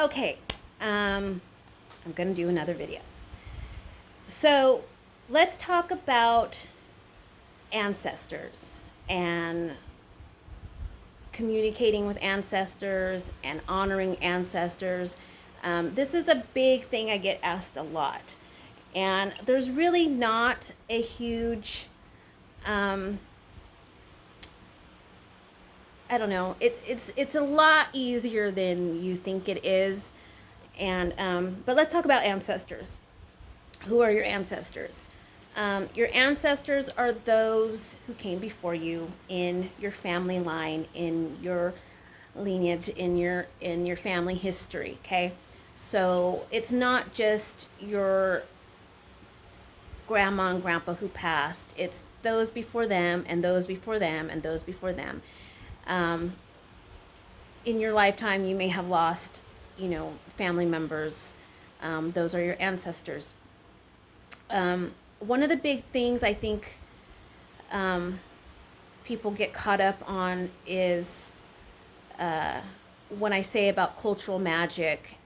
Okay, I'm going to do another video. So let's talk about ancestors and communicating with ancestors and honoring ancestors. This is a big thing I get asked a lot. And there's really not a huge, I don't know, it's a lot easier than you think it is. And but let's talk about ancestors. Who are your ancestors? Your ancestors are those who came before you in your family line, in your lineage, in your family history. Okay, so it's not just your grandma and grandpa who passed. It's those before them, and those before them, and those before them. Um, in your lifetime, you may have lost, family members. Those are your ancestors. One of the big things I think people get caught up on is when I say about cultural magic,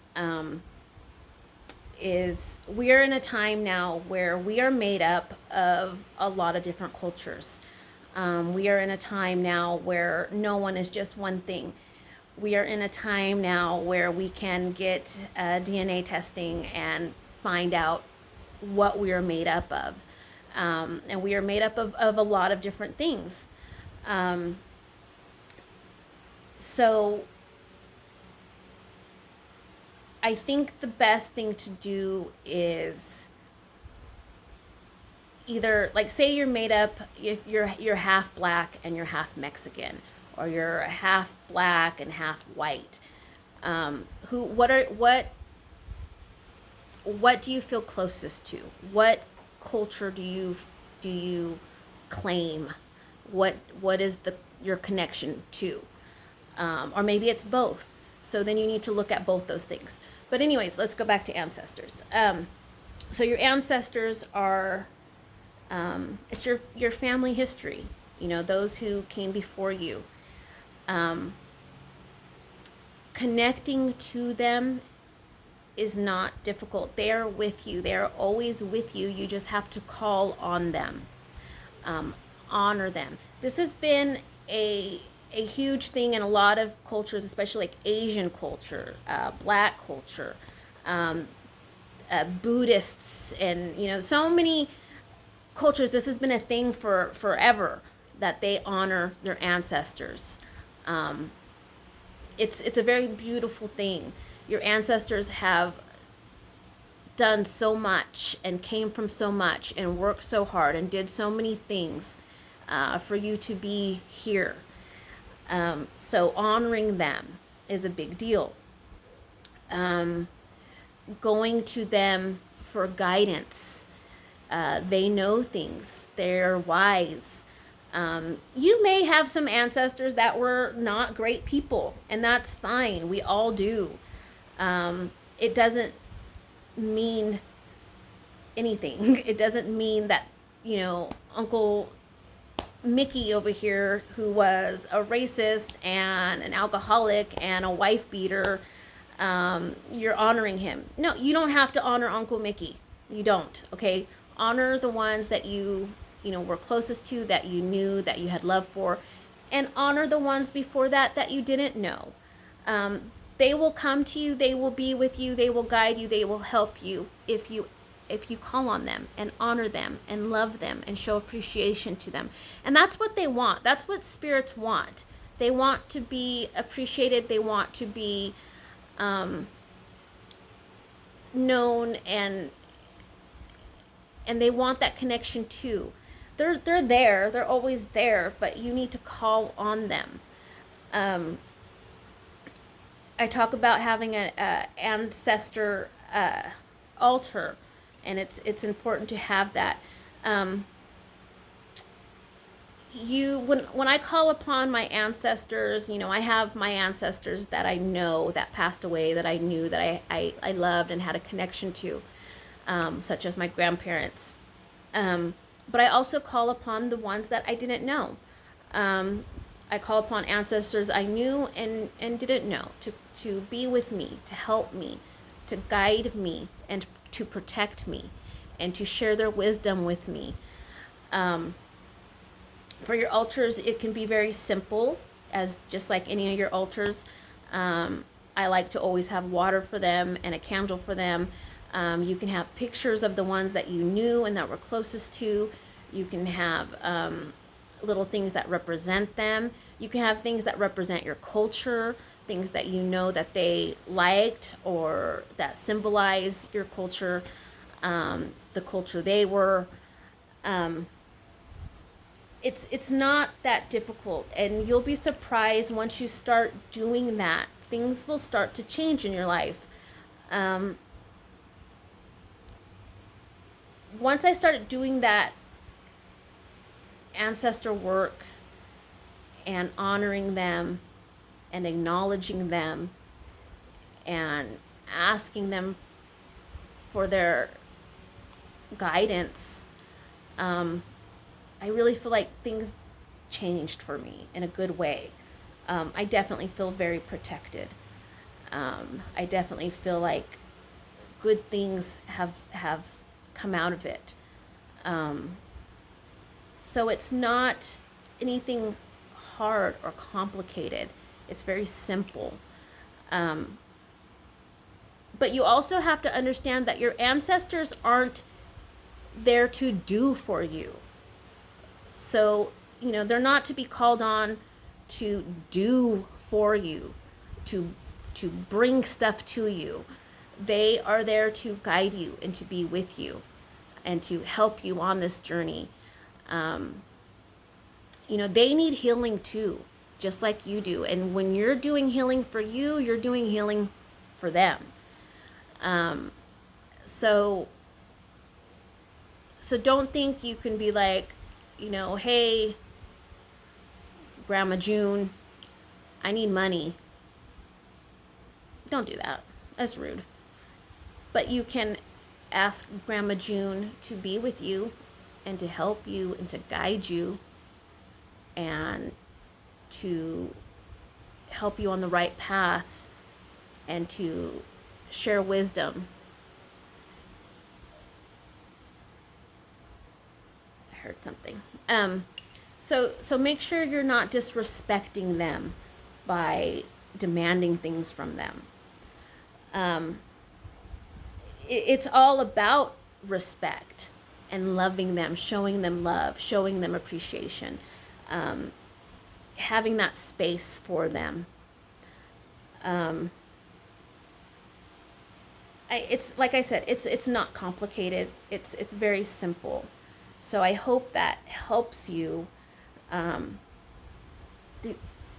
is we are in a time now where we are made up of a lot of different cultures. We are in a time now where no one is just one thing. We are in a time now where we can get DNA testing and find out what we are made up of. And we are made up of a lot of different things. So I think the best thing to do is either, like, say you're made up, if you're half black and you're half Mexican, or you're half black and half white. What do you feel closest to? What culture do you claim? What is your connection to? Or maybe it's both. So then you need to look at both those things. But anyways, let's go back to ancestors. So your ancestors are, it's your family history. Those who came before you. Connecting to them is not difficult. They are with you. They are always with you. You just have to call on them, honor them. This has been a huge thing in a lot of cultures, especially like Asian culture, black culture, Buddhists, and so many cultures. This has been a thing for forever, that they honor their ancestors. It's a very beautiful thing. Your ancestors have done so much and came from so much and worked so hard and did so many things for you to be here. So honoring them is a big deal. Going to them for guidance. They know things. They're wise. You may have some ancestors that were not great people, and that's fine. We all do. It doesn't mean anything. It doesn't mean that, Uncle Mickey over here, who was a racist and an alcoholic and a wife beater, you're honoring him. No, you don't have to honor Uncle Mickey. You don't, okay? Honor the ones that you were closest to, that you knew, that you had love for, and honor the ones before that you didn't know. They will come to you, they will be with you, they will guide you, they will help you if you call on them and honor them and love them and show appreciation to them. And that's what they want. That's what spirits want. They want to be appreciated. They want to be known, and they want that connection too. They're there. They're always there, but you need to call on them. I talk about having an ancestor altar, and it's important to have that. When I call upon my ancestors, I have my ancestors that I know that passed away, that I knew, that I loved and had a connection to, such as my grandparents. But I also call upon the ones that I didn't know. I I call upon ancestors I knew and didn't know to be with me, to help me, to guide me, and to protect me, and to share their wisdom with me. For your altars, it can be very simple, as just like any of your altars. I like to always have water for them and a candle for them. You can have pictures of the ones that you knew and that were closest to. You can have little things that represent them. You can have things that represent your culture, things that you know that they liked or that symbolize your culture, the culture they were. It's not that difficult, and you'll be surprised once you start doing that. Things will start to change in your life. Once I started doing that ancestor work and honoring them and acknowledging them and asking them for their guidance, I really feel like things changed for me in a good way. I definitely feel very protected. I definitely feel like good things have come out of it. So it's not anything hard or complicated. It's very simple. But you also have to understand that your ancestors aren't there to do for you. So, they're not to be called on to do for you, to bring stuff to you. They are there to guide you and to be with you and to help you on this journey. They need healing too, just like you do. And when you're doing healing for you, you're doing healing for them. So don't think you can be like, hey, Grandma June, I need money. Don't do that. That's rude. But you can ask Grandma June to be with you and to help you and to guide you and to help you on the right path and to share wisdom. I heard something. So make sure you're not disrespecting them by demanding things from them. It's all about respect and loving them, showing them love, showing them appreciation, having that space for them. It's like I said, it's not complicated. It's very simple. So I hope that helps you.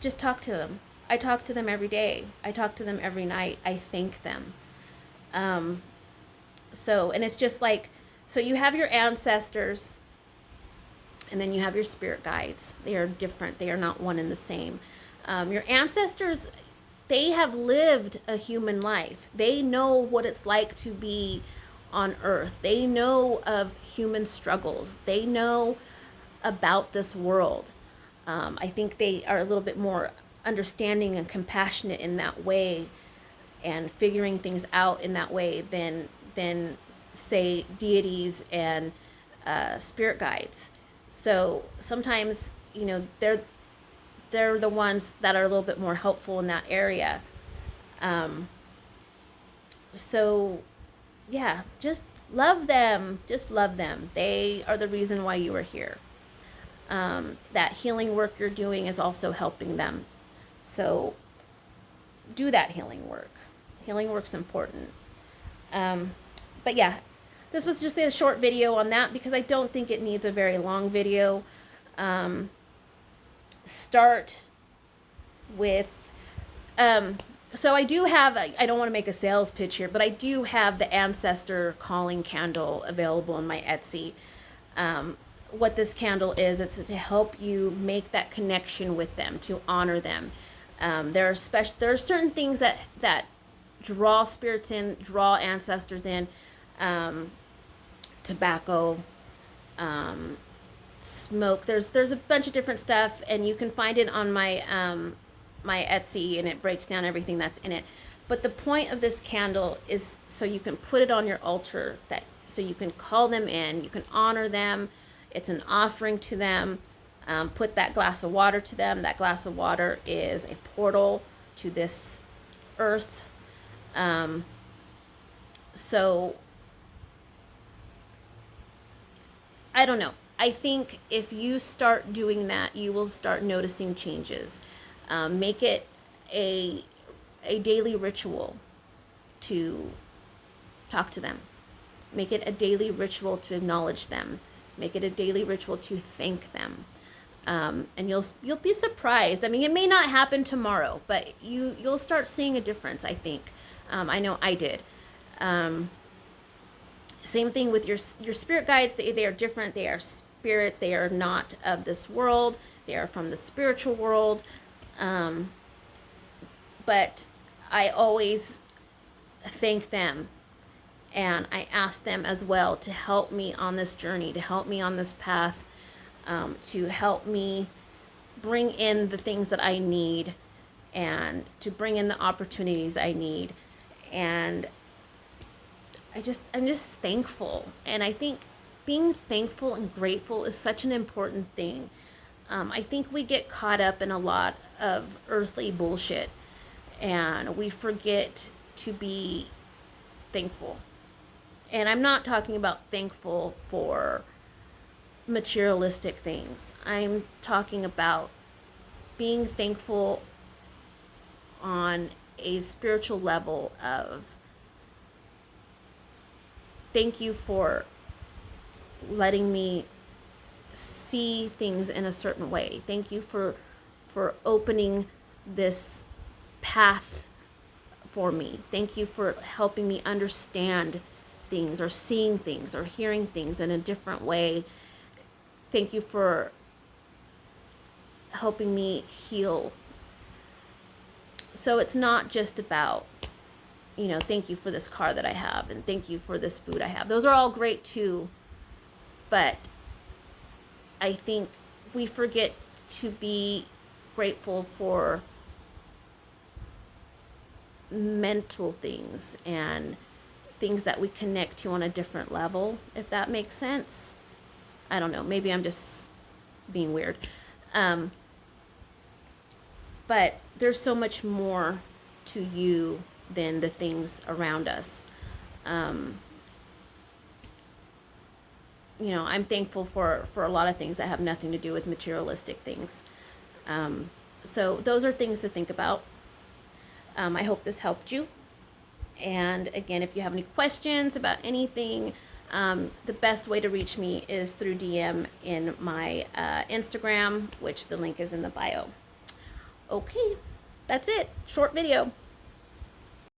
Just talk to them. I talk to them every day. I talk to them every night. I thank them. And it's just like, so you have your ancestors and then you have your spirit guides. They are different. They are not one and the same. Your ancestors, they have lived a human life. They know what it's like to be on earth. They know of human struggles. They know about this world. I think they are a little bit more understanding and compassionate in that way and figuring things out in that way than say deities and spirit guides. So sometimes they're the ones that are a little bit more helpful in that area. So yeah, just love them. Just love them. They are the reason why you are here. That healing work you're doing is also helping them. So do that healing work. Healing work's important. But yeah, this was just a short video on that because I don't think it needs a very long video. Start with, so I do have, I don't want to make a sales pitch here, but I do have the Ancestor Calling Candle available in my Etsy. What this candle is, it's to help you make that connection with them, to honor them. There are certain things that draw spirits in, draw ancestors in. Tobacco, smoke. There's a bunch of different stuff, and you can find it on my my Etsy, and it breaks down everything that's in it. But the point of this candle is so you can put it on your altar, that so you can call them in, you can honor them. It's an offering to them. Put that glass of water to them. That glass of water is a portal to this earth. So I don't know. I think if you start doing that, you will start noticing changes. Make it a daily ritual to talk to them. Make it a daily ritual to acknowledge them. Make it a daily ritual to thank them. And you'll be surprised. I mean, it may not happen tomorrow, but you'll start seeing a difference, I think. I know I did. Same thing with your spirit guides. They are different. They are spirits. They are not of this world. They are from the spiritual world. But I always thank them, and I ask them as well to help me on this journey, to help me on this path, to help me bring in the things that I need, and to bring in the opportunities I need. And I'm just thankful. And I think being thankful and grateful is such an important thing. I think we get caught up in a lot of earthly bullshit, and we forget to be thankful. And I'm not talking about thankful for materialistic things. I'm talking about being thankful on a spiritual level of thank you for letting me see things in a certain way. Thank you for opening this path for me. Thank you for helping me understand things, or seeing things, or hearing things in a different way. Thank you for helping me heal. So it's not just about, thank you for this car that I have, and thank you for this food I have. Those are all great too. But I think we forget to be grateful for mental things and things that we connect to on a different level, if that makes sense. I don't know. Maybe I'm just being weird. But there's so much more to you than the things around us. I'm thankful for a lot of things that have nothing to do with materialistic things. So those are things to think about. I hope this helped you. And again, if you have any questions about anything, the best way to reach me is through DM in my Instagram, which the link is in the bio. Okay, that's it. Short video.